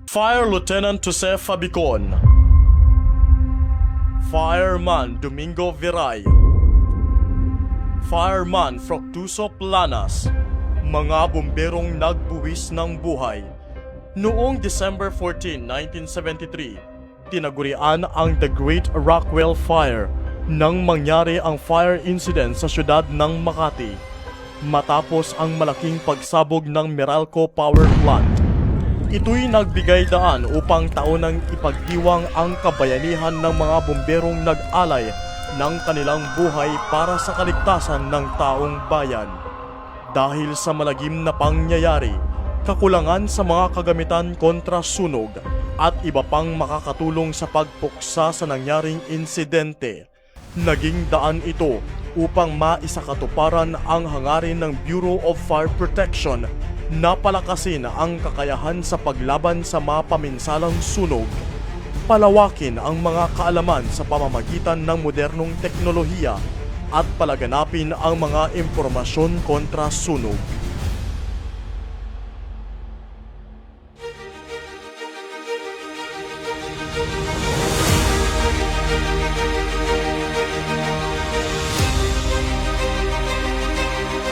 Fire Lieutenant Jose Fabicon, Fireman Domingo Viray, Fireman Fructuoso Planas, mga bomberong nagbuwis ng buhay. Noong December 14, 1973, tinagurian ang The Great Rockwell Fire nang mangyari ang fire incident sa siyudad ng Makati matapos ang malaking pagsabog ng Meralco Power Plant. Ito'y nagbigay daan upang taunang ipagdiwang ang kabayanihan ng mga bomberong nag-alay ng kanilang buhay para sa kaligtasan ng taong bayan. Dahil sa malagim na pangyayari, kakulangan sa mga kagamitan kontra sunog at iba pang makakatulong sa pagpuksa sa nangyaring insidente, naging daan ito upang maisakatuparan ang hangarin ng Bureau of Fire Protection na palakasin ang kakayahan sa paglaban sa mapaminsalang sunog, palawakin ang mga kaalaman sa pamamagitan ng modernong teknolohiya at palaganapin ang mga impormasyon kontra sunog.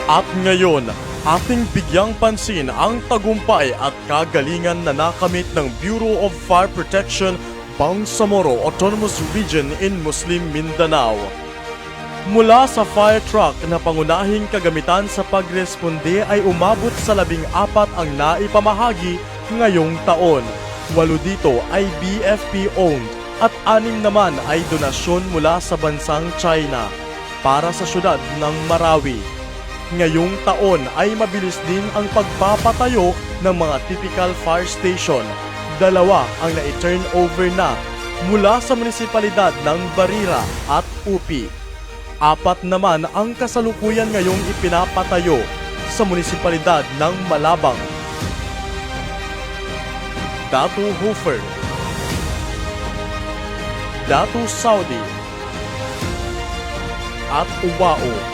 At ngayon, ating bigyang pansin ang tagumpay at kagalingan na nakamit ng Bureau of Fire Protection Bangsamoro Autonomous Region in Muslim Mindanao. Mula sa fire truck na pangunahing kagamitan sa pagresponde ay umabot sa 14 ang naipamahagi ngayong taon. 8 dito ay BFP-owned at 6 naman ay donasyon mula sa bansang China para sa syudad ng Marawi. Ngayong taon ay mabilis din ang pagpapatayo ng mga typical fire station. 2 ang na-turn over na mula sa munisipalidad ng Barira at Upi. 4 naman ang kasalukuyan ngayong ipinapatayo sa munisipalidad ng Malabang, Datu Hofer, Datu Saudi at Uwao.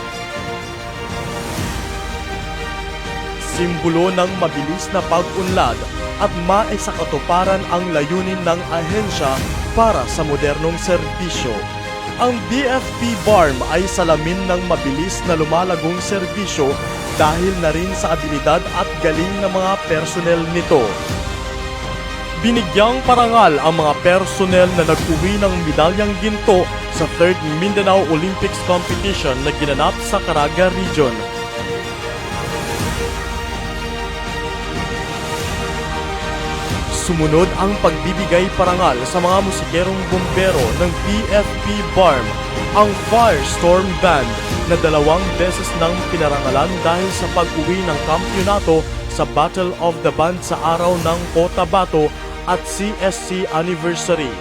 Simbolo ng mabilis na pag-unlad at maisakatuparan ang layunin ng ahensya para sa modernong serbisyo. Ang BFP BARM ay salamin ng mabilis na lumalagong serbisyo dahil na rin sa abilidad at galing ng mga personnel nito. Binigyang parangal ang mga personnel na nag-uwi ng medalyang ginto sa 3rd Mindanao Olympics Competition na ginanap sa Caraga Region. Sumunod ang pagbibigay parangal sa mga musikerong bumbero ng BFP BARM, ang Firestorm Band na 2 beses nang pinarangalan dahil sa pag-uwi ng kampyonato sa Battle of the Band sa araw ng Cotabato at CSC Anniversary.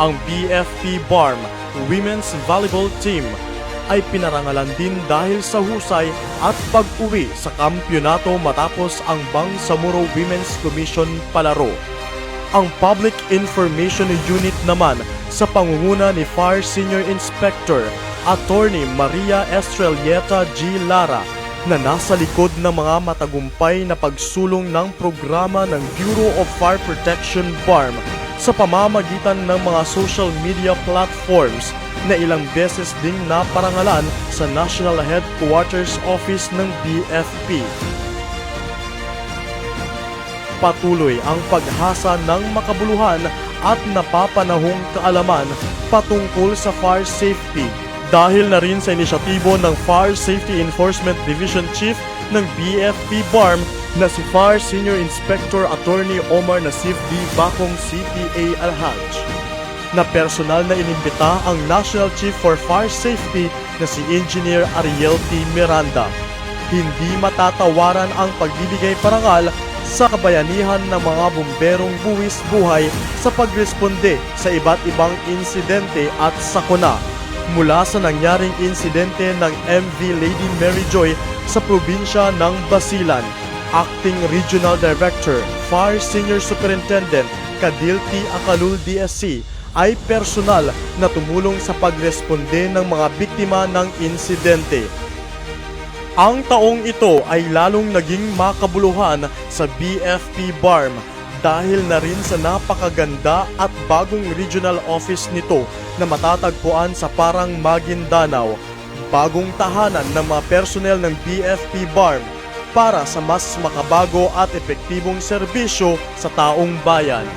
Ang BFP BARM Women's Volleyball Team ay pinarangalan din dahil sa husay at pag-uwi sa kampyonato matapos ang Bangsamoro Women's Commission palaro. Ang Public Information Unit naman sa pangunguna ni Fire Senior Inspector Attorney Maria Estrelleta G. Lara na nasa likod ng mga matagumpay na pagsulong ng programa ng Bureau of Fire Protection BARM sa pamamagitan ng mga social media platforms na ilang beses ding naparangalan sa National Headquarters Office ng BFP. Patuloy ang paghasa ng makabuluhan at napapanahong kaalaman patungkol sa fire safety dahil na rin sa inisyatibo ng Fire Safety Enforcement Division Chief ng BFP BARM na si Fire Senior Inspector Attorney Omar Nasif D. Bakong CPA Alhaj, na personal na inimbita ang National Chief for Fire Safety na si Engineer Ariel T. Miranda. Hindi matatawaran ang pagbibigay parangal sa kabayanihan ng mga bomberong buwis buhay sa pagresponde sa iba't ibang insidente at sakuna, mula sa nangyaring insidente ng MV Lady Mary Joy sa probinsya ng Basilan. Acting Regional Director, Fire Senior Superintendent Kadil T. Akalul DSC ay personal na tumulong sa pagresponde ng mga biktima ng insidente. Ang taong ito ay lalong naging makabuluhan sa BFP BARM dahil na rin sa napakaganda at bagong regional office nito na matatagpuan sa Parang Maguindanao, bagong tahanan ng mga personnel ng BFP BARM para sa mas makabago at epektibong serbisyo sa taong bayan.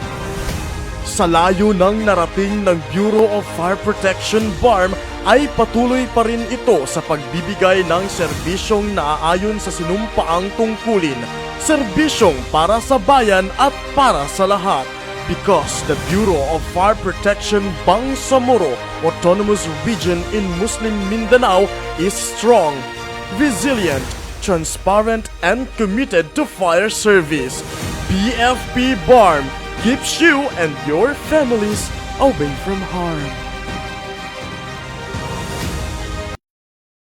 Sa layo ng narating ng Bureau of Fire Protection BARM ay patuloy pa rin ito sa pagbibigay ng serbisyong naaayon sa sinumpaang tungkulin, serbisyong para sa bayan at para sa lahat. Because the Bureau of Fire Protection Bangsamoro Autonomous Region in Muslim Mindanao is strong, resilient, transparent, and committed to fire service. BFP BARM keeps you and your families away from harm.